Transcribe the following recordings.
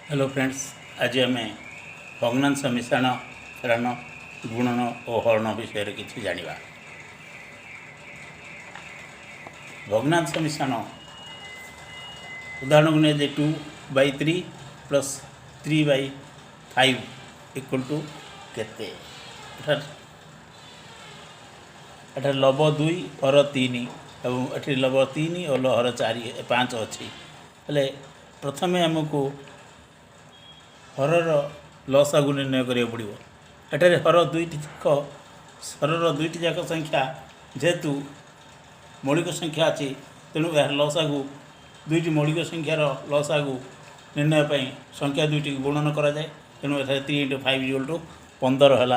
Hello friends, आज आम भग्नांश मिश्रण फेरान गुणन और हरण विषय किसी जाना। भग्नांश मिश्रण उदाहरण को नहीं 2/3 प्लस 3/5 इक्वल टू केते लव 2 हर 3 और ये लव 3 और हर 5 अच्छी हेले प्रथमे आमको हरर लसागु निर्णय करा पड़ो। एठारे हर दुईटी जाक हरर दुईटी जाक संख्या जेहेतु मौलिक संख्या अच्छी तेणु यार लसागु दुईटी मौलिक संख्यार लसागु निर्णय पर संख्या दुईटी गुणन कराए। तेणु एठारे 3 × 5 = 15 है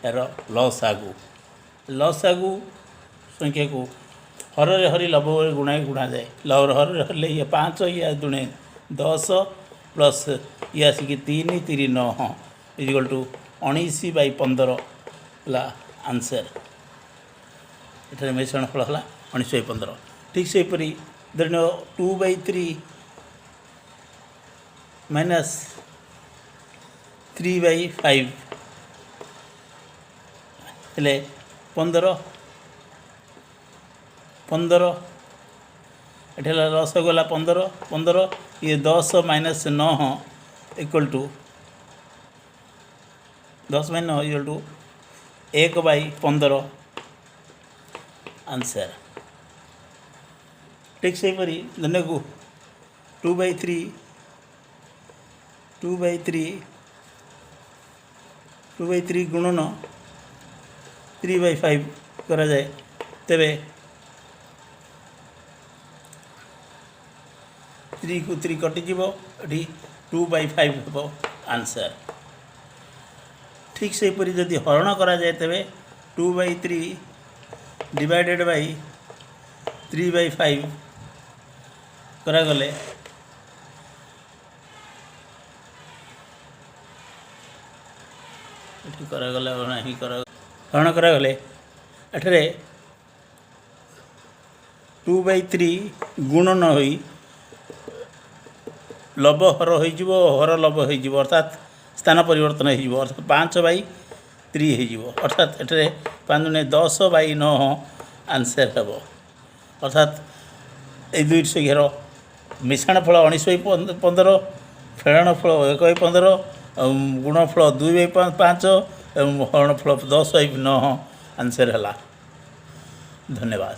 यार लसागु। लसागु संख्या को हर हरी लव गुणा जाए। लव हर हर ये 5 या दुणे 10 प्लस ये आसिक 3 3 9 इक्वल टू 19/15 है आंसर। ये मिश्रण फल है 19/15। ठीक से परी धरन 2/3 माइनस 3/5 हेले 15 ये लस गला 15 ये 10 - 9 equal to 10 - 9 equal to 1/15 answer. ठीक से परी धन्य को 2/3 गुणन 3/5 करा जाए तेरे 3 को 3 कटिज ये 2/5 हम आंसर। ठीक से परी जदि हरण करा जाए तेरे 2/3 डिवाइडेड बाय 3/5 करा गले हरण करा गले एठरे 2/3 गुणन होई लव हर हर लव हो अर्थात स्थान परिवर्तन हो अर्थात 5/3 हो अर्थात ये 5 × 10/9 आंसर हम। अर्थात ये दुई संख्यार मिश्रण फल 19/15 फेड़ाण फल 1/15 गुणफल 2/5 और हरण फल 10/9 आंसर है। धन्यवाद।